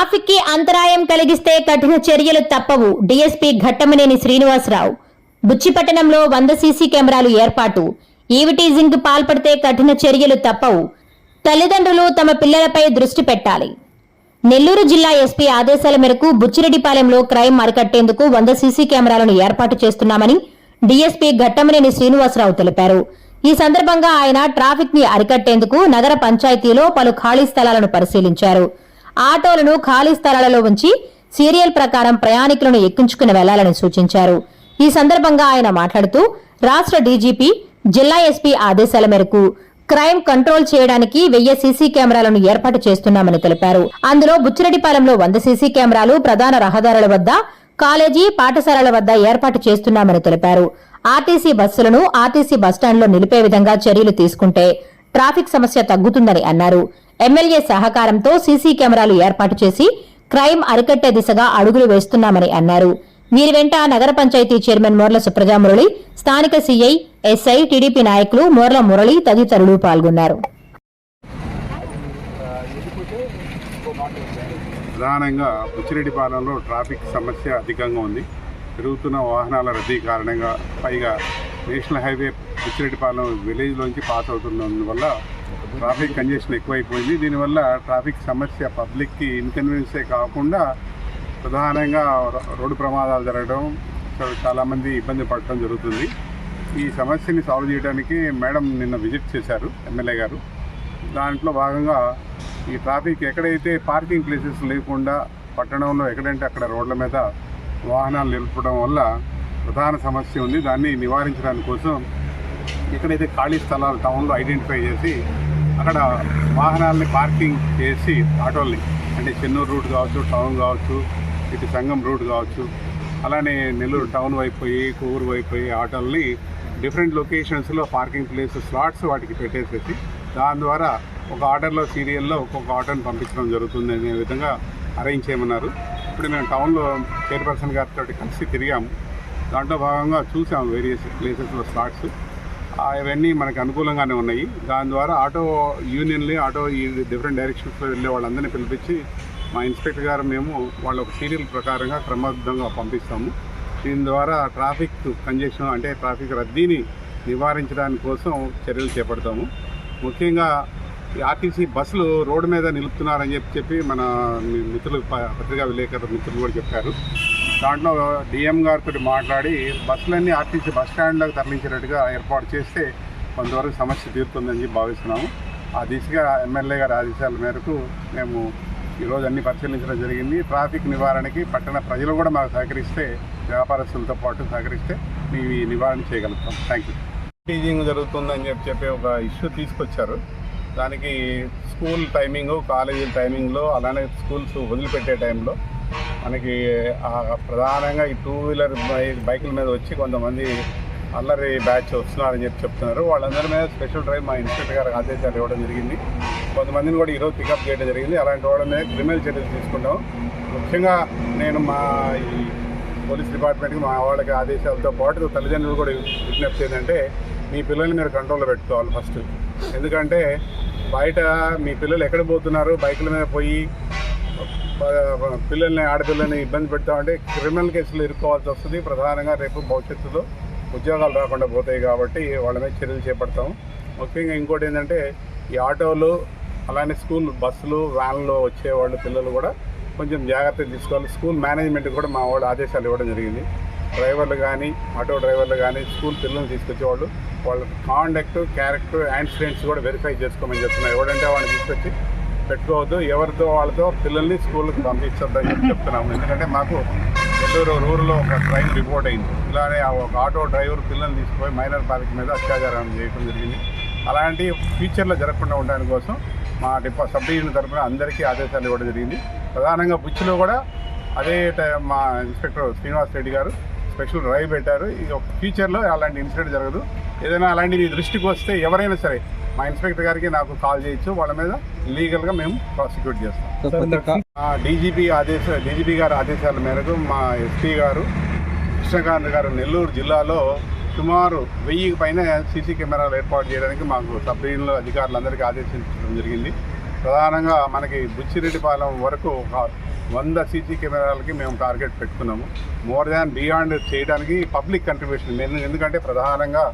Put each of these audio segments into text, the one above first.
Traffic కి అంతరాయం కలిగిస్తే కఠిన చర్యలు తప్పవు. డీఎస్పీ ఘట్టమనేని శ్రీనివాసరావు. బుచ్చిపట్టణంలో 100 సీసీ కెమెరాలు ఏర్పాటు. ఈవిటీజింగ్ కు పాల్పడితే కఠిన చర్యలు తప్పవు. తల్లిదండ్రులు తమ పిల్లలపై దృష్టి పెట్టాలి. నెల్లూరు జిల్లా ఎస్పీ ఆదేశాల మేరకు బుచ్చిరెడ్డిపాలెంలో క్రైమ్ అరికట్టేందుకు 100 సీసీ కెమెరాలను ఏర్పాటు చేస్తున్నామని డీఎస్పీ ఘట్టమనేని శ్రీనివాసరావు తెలిపారు. ఈ సందర్భంగా ఆయన ట్రాఫిక్ ని అరికట్టేందుకు నగర పంచాయతీలో పలు ఖాళీ స్థలాలను పరిశీలించారు. ఆటోలను ఖాళీ స్థలాలలో ఉంచి సీరియల్ ప్రకారం ప్రయాణికులను ఎక్కించుకుని వెళ్లాలని సూచించారు. ఈ సందర్భంగా ఆయన మాట్లాడుతూ రాష్ట్ర డీజీపీ, జిల్లా ఎస్పీ ఆదేశాల మేరకు క్రైమ్ కంట్రోల్ చేయడానికి 1000 సీసీ కెమెరాలను ఏర్పాటు చేస్తున్నామని తెలిపారు. అందులో బుచ్చిరెడ్డిపాలెంలో 100 సీసీ కెమెరాలు ప్రధాన రహదారుల వద్ద, కాలేజీ, పాఠశాలల వద్ద ఏర్పాటు చేస్తున్నామని తెలిపారు. ఆర్టీసీ బస్సులను ఆర్టీసీ బస్టాండ్లో నిలిపే విధంగా చర్యలు తీసుకుంటే ట్రాఫిక్ సమస్య తగ్గుతుందని అన్నారు. ఎమ్మెల్యే సహకారంతో సీసీ కెమెరాలు ఏర్పాటు చేసి క్రైమ్ అరికట్టే దిశగా అడుగులు వేస్తున్నామని అన్నారు. వీరి వెంట నగర పంచాయతీ చైర్మన్ మోర్ల సుప్రజా మురళి, స్థానిక సీఐ, ఎస్ఐ, టీడీపీ నాయకులు మోర్ల మురళి తదితరులు పాల్గొన్నారు. ప్రధానంగా బుచ్చిరెడ్డిపాలెంలో ట్రాఫిక్ సమస్య అధికంగా ఉంది. పెరుగుతున్న వాహనాల రద్దీ కారణంగా, పైగా నేషనల్ హైవే బుచ్చిరెడ్డిపాలెం విలేజ్లోంచి పాస్ అవుతున్నందువల్ల ట్రాఫిక్ కంజెషన్ ఎక్కువైపోయింది. దీనివల్ల ట్రాఫిక్ సమస్య పబ్లిక్కి ఇన్కన్వీనియన్సే కాకుండా ప్రధానంగా రోడ్డు ప్రమాదాలు జరగడం, చాలామంది ఇబ్బంది పడటం జరుగుతుంది. ఈ సమస్యని సాల్వ్ చేయడానికి మేడం నిన్న విజిట్ చేశారు ఎమ్మెల్యే గారు. దాంట్లో భాగంగా ఈ ట్రాఫిక్ ఎక్కడైతే పార్కింగ్ ప్లేసెస్ లేకుండా పట్టణంలో ఎక్కడంటే అక్కడ రోడ్ల మీద వాహనాలు నిలపడం వల్ల ప్రధాన సమస్య ఉంది. దాన్ని నివారించడానికి కోసం ఎక్కడైతే ఖాళీ స్థలాలు టౌన్లో ఐడెంటిఫై చేసి అక్కడ వాహనాలని పార్కింగ్ చేసి ఆటోల్ని, అంటే చెన్నూరు రూట్ కావచ్చు, టౌన్ కావచ్చు, ఇటు సంగం రూట్ కావచ్చు, అలానే నెల్లూరు టౌన్ వైపు పోయి, కోవూరు వైపు పోయి ఆటోల్ని డిఫరెంట్ లొకేషన్స్లో పార్కింగ్ ప్లేస్ స్లాట్స్ వాటికి పెట్టేసేసి దాని ద్వారా ఒక ఆర్డర్లో సీరియల్లో ఒక్కొక్క ఆటోని పంపించడం జరుగుతుంది అనే విధంగా అరేంజ్ చేయమన్నారు. ఇప్పుడు మేము టౌన్లో చైర్పర్సన్ గారితో కలిసి తిరిగాము. దాంట్లో భాగంగా చూసాము వేరియస్ ప్లేసెస్లో స్లాట్స్. అవన్నీ మనకు అనుకూలంగానే ఉన్నాయి. దాని ద్వారా ఆటో యూనియన్లు, ఆటో ఈ డిఫరెంట్ డైరెక్షన్స్లో వెళ్ళే వాళ్ళందరినీ పిలిపించి మా ఇన్స్పెక్టర్ గారు మేము వాళ్ళ ఒక సీరియల్ ప్రకారంగా క్రమబద్ధంగా పంపిస్తాము. దీని ద్వారా ట్రాఫిక్ కంజెషన్, అంటే ట్రాఫిక్ రద్దీని నివారించడానికి కోసం చర్యలు చేపడతాము. ముఖ్యంగా ఈ ఆర్టీసీ బస్సులు రోడ్డు మీద నిలుపుతున్నారని చెప్పి మన మిత్రులు, పత్రికా విలేకరుల మిత్రులు కూడా చెప్పారు. దాంట్లో డిఎం గారితో మాట్లాడి బస్సులన్నీ ఆర్టీసీ బస్ స్టాండ్లకు తరలించేటట్టుగా ఏర్పాటు చేస్తే కొంతవరకు సమస్య తీరుతుందని చెప్పి భావిస్తున్నాము. ఆ దిశగా ఎమ్మెల్యే గారి ఆదేశాల మేరకు మేము ఈరోజు అన్ని పరిశీలించడం జరిగింది. ట్రాఫిక్ నివారణకి పట్టణ ప్రజలు కూడా మాకు సహకరిస్తే, వ్యాపారస్తులతో పాటు సహకరిస్తే మేము ఈ నివారణ చేయగలుగుతాం. Thank you. టీజింగ్ జరుగుతుందని చెప్పి ఒక ఇష్యూ తీసుకొచ్చారు. దానికి స్కూల్ టైమింగు, కాలేజీల టైమింగ్లో, అలానే స్కూల్స్ వదిలిపెట్టే టైంలో మనకి ప్రధానంగా ఈ 2 వీలర్ బైకుల మీద వచ్చి కొంతమంది అల్లరి బ్యాచ్ వస్తున్నారని చెప్తున్నారు. వాళ్ళందరి మీద స్పెషల్ డ్రైవ్ మా ఇన్స్పెక్టర్ గారికి ఆదేశాలు ఇవ్వడం జరిగింది. కొంతమందిని కూడా ఈరోజు పికప్ చేయడం జరిగింది. అలాంటి వాళ్ళ మీద క్రిమినల్ చర్యలు తీసుకుంటాం. ముఖ్యంగా నేను మా ఈ పోలీస్ డిపార్ట్మెంట్కి, మా వాళ్ళకి ఆదేశాలతో పాటు తల్లిదండ్రులు కూడా విజ్ఞప్తి ఏంటంటే, మీ పిల్లల్ని మీరు కంట్రోల్లో పెట్టుకోవాలి ఫస్ట్. ఎందుకంటే బయట మీ పిల్లలు ఎక్కడ పోతున్నారు, బైకుల మీద పోయి పిల్లల్ని, ఆడపిల్లల్ని ఇబ్బంది పెడతామంటే క్రిమినల్ కేసులు ఇరుక్కోవాల్సి వస్తుంది. ప్రధానంగా రేపు భవిష్యత్తులో ఉద్యోగాలు రాకుండా పోతాయి కాబట్టి వాళ్ళ మీద చర్యలు చేపడతాము. ముఖ్యంగా ఇంకోటి ఏంటంటే, ఈ ఆటోలు, అలానే స్కూల్ బస్సులు, వ్యాన్లో వచ్చేవాళ్ళు పిల్లలు కూడా కొంచెం జాగ్రత్తగా తీసుకోవాలి. స్కూల్ మేనేజ్మెంట్ కూడా మా వాళ్ళు ఆదేశాలు ఇవ్వడం జరిగింది. డ్రైవర్లు కానీ, ఆటో డ్రైవర్లు కానీ, స్కూల్ పిల్లల్ని తీసుకొచ్చేవాళ్ళు వాళ్ళ కాండక్ట్, క్యారెక్టర్, యాక్సిడెంట్స్ కూడా వెరిఫై చేసుకోమని చెప్తున్నారు. ఎవడంటే వాళ్ళని తీసుకొచ్చి పెట్టుకోవద్దు, ఎవరితో వాళ్ళతో పిల్లల్ని స్కూల్కి పంపించొద్దని చెప్తున్నాము. ఎందుకంటే మాకు నెల్లూరు రూరల్లో ఒక ట్రైన్ రిపోర్ట్ అయింది. ఇలానే ఒక ఆటో డ్రైవర్ పిల్లల్ని తీసుకుపోయి మైనర్ బాలిక మీద అత్యాచారం చేయడం జరిగింది. అలాంటి ఫ్యూచర్లో జరగకుండా ఉండడానికి కోసం మా సబ్ డివిజన్ తరఫున అందరికీ ఆదేశాలు ఇవ్వడం జరిగింది. ప్రధానంగా బుచ్చిలో కూడా అదే మా ఇన్స్పెక్టర్ శ్రీనివాస్ రెడ్డి గారు స్పెషల్ డ్రైవ్ పెట్టారు. ఇది ఒక ఫ్యూచర్లో అలాంటి ఇన్సిడెంట్ జరగదు. ఏదైనా అలాంటివి దృష్టికి వస్తే ఎవరైనా సరే మా ఇన్స్పెక్టర్ గారికి నాకు కాల్ చేయొచ్చు. వాళ్ళ మీద లీగల్గా మేము ప్రాసిక్యూట్ చేస్తాం. డీజీపీ గారి ఆదేశాల మేరకు మా ఎస్పీ గారు కృష్ణకాంత్ గారు నెల్లూరు జిల్లాలో సుమారు 1000 పైన సీసీ కెమెరాలు ఏర్పాటు చేయడానికి మాకు సబ్ డివిజన్లో అధికారులందరికీ ఆదేశించడం జరిగింది. ప్రధానంగా మనకి బుచ్చిరెడ్డిపాలెం వరకు ఒక 100 సీసీ కెమెరాలకి మేము టార్గెట్ పెట్టుకున్నాము. మోర్ దాన్ బియాండ్ చేయడానికి పబ్లిక్ కంట్రిబ్యూషన్, ఎందుకంటే ప్రధానంగా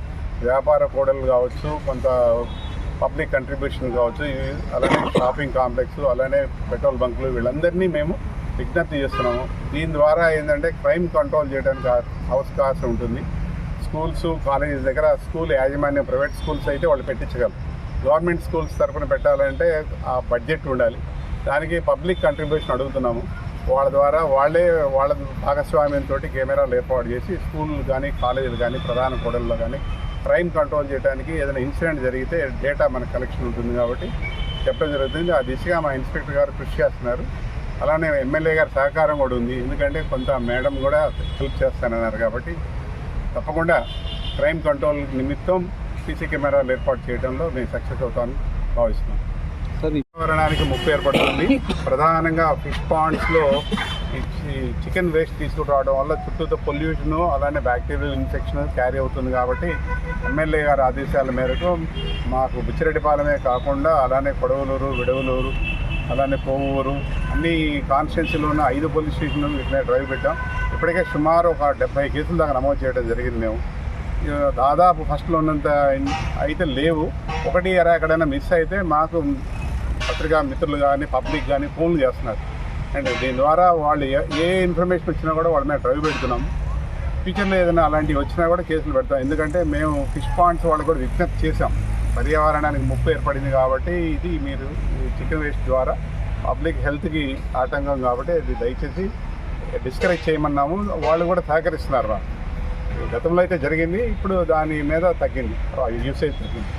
వ్యాపార కూడలు కావచ్చు, కొంత పబ్లిక్ కంట్రిబ్యూషన్ కావచ్చు, అలానే షాపింగ్ కాంప్లెక్స్, అలానే పెట్రోల్ బంకులు, వీళ్ళందరినీ మేము విజ్ఞప్తి చేస్తున్నాము. దీని ద్వారా ఏంటంటే క్రైమ్ కంట్రోల్ చేయడానికి అవకాశం ఉంటుంది. స్కూల్స్, కాలేజెస్ దగ్గర స్కూల్ యాజమాన్యం, ప్రైవేట్ స్కూల్స్ అయితే వాళ్ళు పెట్టించగలరు. గవర్నమెంట్ స్కూల్స్ తరఫున పెట్టాలంటే ఆ బడ్జెట్ ఉండాలి. దానికి పబ్లిక్ కంట్రిబ్యూషన్ అడుగుతున్నాము. వాళ్ళ ద్వారా వాళ్ళ భాగస్వామ్యంతో కెమెరాలు ఏర్పాటు చేసి స్కూళ్ళు కానీ, కాలేజీలు కానీ, ప్రధాన కూడల్లో కానీ క్రైమ్ కంట్రోల్ చేయడానికి ఏదైనా ఇన్సిడెంట్ జరిగితే డేటా మనకు కలెక్షన్ ఉంటుంది కాబట్టి చెప్పడం జరుగుతుంది. ఆ దిశగా మా ఇన్స్పెక్టర్ గారు కృషి చేస్తున్నారు. అలానే ఎమ్మెల్యే గారి సహకారం కూడా ఉంది, ఎందుకంటే కొంత మేడం కూడా హెల్ప్ చేస్తానన్నారు. కాబట్టి తప్పకుండా క్రైమ్ కంట్రోల్ నిమిత్తం సీసీ కెమెరాలు ఏర్పాటు చేయడంలో మేము సక్సెస్ అవుతామని భావిస్తున్నాం. పర్యావరణానికి ముప్పు ఏర్పడుతుంది. ప్రధానంగా ఫిష్ పాండ్స్లో చికెన్ వేస్ట్ తీసుకురావడం వల్ల చుట్టూతో పొల్యూషను, అలానే బ్యాక్టీరియల్ ఇన్ఫెక్షన్ క్యారీ అవుతుంది. కాబట్టి ఎమ్మెల్యే గారి ఆదేశాల మేరకు మాకు బుచ్చిరెడ్డిపాలెమే కాకుండా అలానే కొడవలూరు, విడవలూరు, అలానే కోవూరు, అన్ని కాన్స్టిట్యున్సీలో ఉన్న 5 పోలీస్ స్టేషన్లు ఇట్లా డ్రైవ్ పెట్టాం. ఇప్పటికే సుమారు ఒక 70 కేసులు దాకా నమోదు చేయడం జరిగింది. మేము దాదాపు ఫస్ట్లో ఉన్నంత అయితే లేవు. 1-2 ఎక్కడైనా మిస్ అయితే మాకు పత్రికా మిత్రులు కానీ, పబ్లిక్ కానీ ఫోన్లు చేస్తున్నారు. అండ్ దీని ద్వారా వాళ్ళు ఏ ఇన్ఫర్మేషన్ వచ్చినా కూడా వాళ్ళ మీద డ్రైవ్ పెడుతున్నాము. ఫ్యూచర్లో ఏదైనా అలాంటివి వచ్చినా కూడా కేసులు పెడతాం. ఎందుకంటే మేము ఫిష్ పాండ్స్ వాళ్ళు కూడా విజ్ఞప్తి చేశాం, పర్యావరణానికి ముప్పు ఏర్పడింది కాబట్టి ఇది మీరు చికెన్ వేస్ట్ ద్వారా పబ్లిక్ హెల్త్కి ఆటంకం కాబట్టి ఇది దయచేసి డిస్కరేజ్ చేయమన్నాము. వాళ్ళు కూడా సహకరిస్తున్నారు. గతంలో అయితే జరిగింది, ఇప్పుడు దాని మీద తగ్గింది, యూసేజ్ తగ్గింది.